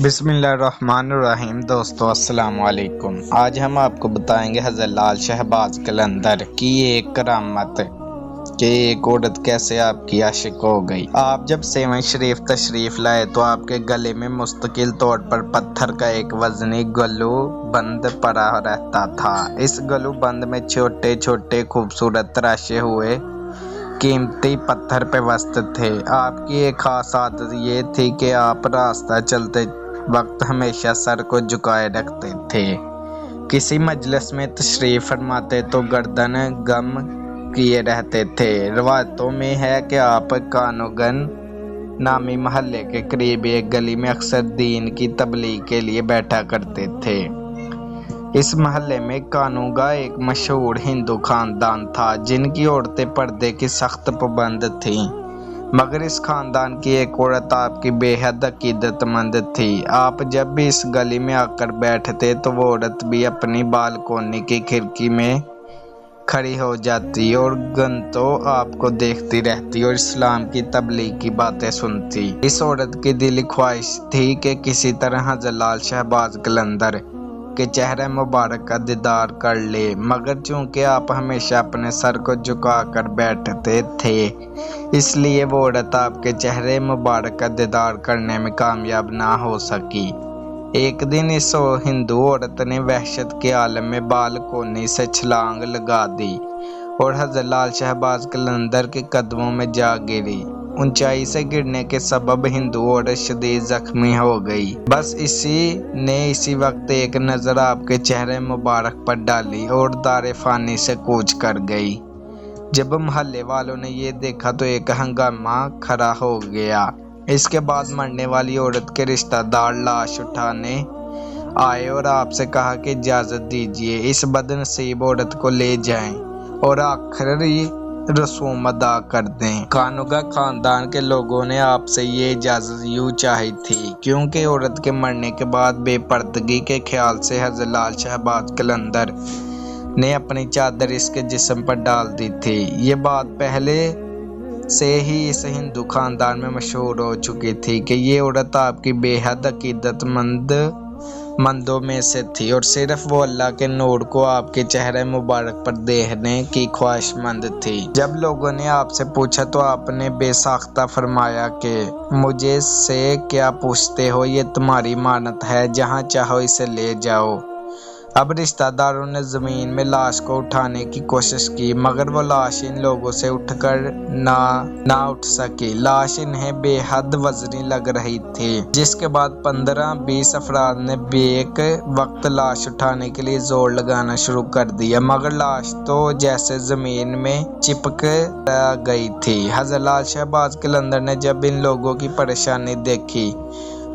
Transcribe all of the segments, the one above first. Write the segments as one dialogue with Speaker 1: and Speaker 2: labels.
Speaker 1: بسم اللہ الرحمن الرحیم۔ دوستو السلام علیکم۔ آج ہم آپ کو بتائیں گے حضرت لال شہباز قلندر کی ایک کرامت کہ ایک عورت کیسے آپ کی عاشق ہو گئی۔ آپ جب سیون شریف تشریف لائے تو آپ کے گلے میں مستقل طور پر پتھر کا ایک وزنی گلو بند پڑا رہتا تھا۔ اس گلو بند میں چھوٹے چھوٹے خوبصورت تراشے ہوئے قیمتی پتھر پیوست تھے۔ آپ کی ایک خاص عادت یہ تھی کہ آپ راستہ چلتے وقت ہمیشہ سر کو جھکائے رکھتے تھے۔ کسی مجلس میں تشریف فرماتے تو گردن گم کیے رہتے تھے۔ روایتوں میں ہے کہ آپ کانوگن نامی محلے کے قریب ایک گلی میں اکثر دین کی تبلیغ کے لیے بیٹھا کرتے تھے۔ اس محلے میں کانوگا ایک مشہور ہندو خاندان تھا جن کی عورتیں پردے کی سخت پابند تھیں، مگر اس خاندان کی ایک عورت آپ کی بے حد عقیدت مند تھی۔ آپ جب بھی اس گلی میں آ کر بیٹھتے تو وہ عورت بھی اپنی بالکونی کی کھڑکی میں کھڑی ہو جاتی اور گھنٹوں آپ کو دیکھتی رہتی اور اسلام کی تبلیغ کی باتیں سنتی۔ اس عورت کی دلی خواہش تھی کہ کسی طرح حضرت لال شہباز قلندر کے چہرے مبارک کا دیدار کر لے، مگر چونکہ آپ ہمیشہ اپنے سر کو جھکا کر بیٹھتے تھے اس لیے وہ عورت آپ کے چہرے مبارک کا دیدار کرنے میں کامیاب نہ ہو سکی۔ ایک دن اس ہندو عورت نے وحشت کے عالم میں بالکونی سے چھلانگ لگا دی اور حضرت لال شہباز قلندر کے قدموں میں جا گری۔ اونچائی سے گرنے کے سبب ہندو عورت شدید زخمی ہو گئی۔ بس اسی وقت ایک نظر آپ کے چہرے مبارک پر ڈالی اور دار فانی سے کوچ کر گئی۔ جب محلے والوں نے یہ دیکھا تو ایک ہنگامہ کھڑا ہو گیا۔ اس کے بعد مرنے والی عورت کے رشتہ دار لاش اٹھانے آئے اور آپ سے کہا کہ اجازت دیجیے اس بد نصیب عورت کو لے جائیں اور آخری رسوم ادا کر دیں۔ کانوگا خاندان کے لوگوں نے آپ سے یہ اجازت یوں چاہی تھی کیونکہ عورت کے مرنے کے بعد بے پردگی کے خیال سے حضرت لال شہباز قلندر نے اپنی چادر اس کے جسم پر ڈال دی تھی۔ یہ بات پہلے سے ہی اس ہندو خاندان میں مشہور ہو چکی تھی کہ یہ عورت آپ کی بے حد عقیدت مندوں میں سے تھی اور صرف وہ اللہ کے نور کو آپ کے چہرے مبارک پر دیکھنے کی خواہش مند تھی۔ جب لوگوں نے آپ سے پوچھا تو آپ نے بے ساختہ فرمایا کہ مجھے سے کیا پوچھتے ہو، یہ تمہاری امانت ہے، جہاں چاہو اسے لے جاؤ۔ اب رشتہ داروں نے زمین میں لاش کو اٹھانے کی کوشش کی مگر وہ لاش ان لوگوں سے اٹھ کر نہ اٹھ سکی۔ لاش انہیں بے حد وزنی لگ رہی تھی، جس کے بعد 15-20 افراد نے بیک وقت لاش اٹھانے کے لیے زور لگانا شروع کر دیا مگر لاش تو جیسے زمین میں چپک گئی تھی۔ حضرت لال شہباز قلندر نے جب ان لوگوں کی پریشانی دیکھی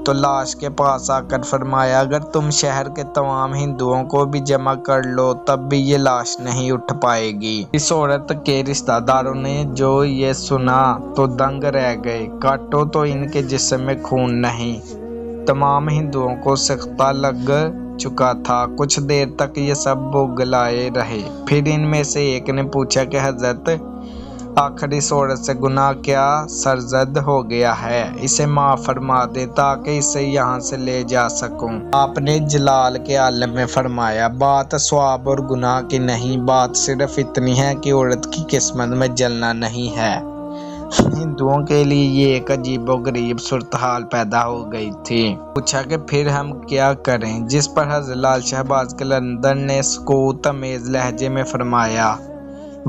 Speaker 1: تو لاش کے پاس آ کر فرمایا اگر تم شہر کے تمام ہندوؤں کو بھی جمع کر لو تب بھی یہ لاش نہیں اٹھ پائے گی۔ اس عورت کے رشتہ داروں نے جو یہ سنا تو دنگ رہ گئے۔ کاٹو تو ان کے جسم میں خون نہیں۔ تمام ہندوؤں کو سکتہ لگ چکا تھا۔ کچھ دیر تک یہ سب بغلائے رہے، پھر ان میں سے ایک نے پوچھا کہ حضرت آخر اس عورت سے گناہ کیا سرزد ہو گیا ہے، اسے معاف فرما دے تاکہ اسے یہاں سے لے جا سکوں۔ آپ نے جلال کے عالم میں فرمایا بات ثواب اور گناہ کی نہیں، بات صرف اتنی ہے کہ عورت کی قسمت میں جلنا نہیں ہے۔ ہندوؤں کے لیے یہ ایک عجیب و غریب صورتحال پیدا ہو گئی تھی۔ پوچھا کہ پھر ہم کیا کریں، جس پر حضرت لال شہباز قلندر نے سکوت آمیز لہجے میں فرمایا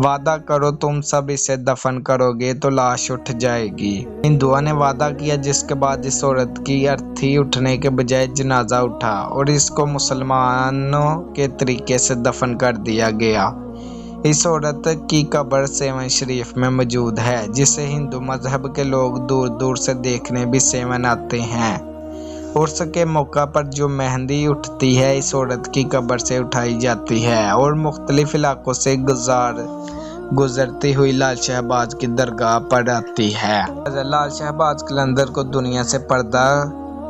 Speaker 1: وعدہ کرو تم سب اسے دفن کرو گے تو لاش اٹھ جائے گی۔ ہندوؤں نے وعدہ کیا جس کے بعد اس عورت کی ارتھی اٹھنے کے بجائے جنازہ اٹھا اور اس کو مسلمانوں کے طریقے سے دفن کر دیا گیا۔ اس عورت کی قبر سیون شریف میں موجود ہے جسے ہندو مذہب کے لوگ دور دور سے دیکھنے بھی سیون آتے ہیں۔ عرس کے موقع پر جو مہندی اٹھتی ہے اس عورت کی قبر سے اٹھائی جاتی ہے اور مختلف علاقوں سے گزرتی ہوئی لال شہباز کی درگاہ پر آتی ہے۔ حضرت لال شہباز قلندر کو دنیا سے پردہ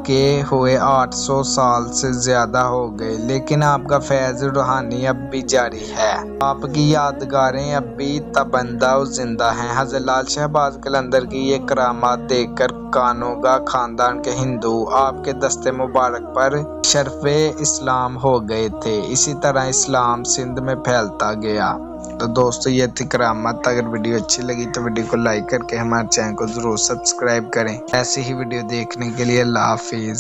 Speaker 1: کے ہوئے 800 سال سے زیادہ ہو گئے، لیکن آپ کا فیض روحانی اب بھی جاری ہے۔ آپ کی یادگاریں اب بھی تابندہ و زندہ ہیں۔ حضرت لال شہباز قلندر کی یہ کرامات دیکھ کر کانوگا خاندان کے ہندو آپ کے دست مبارک پر شرف اسلام ہو گئے تھے۔ اسی طرح اسلام سندھ میں پھیلتا گیا۔ تو دوستو یہ تھی کرامات۔ اگر ویڈیو اچھی لگی تو ویڈیو کو لائک کر کے ہمارے چینل کو ضرور سبسکرائب کریں۔ ایسی ہی ویڈیو دیکھنے کے لیے اللہ حافظ۔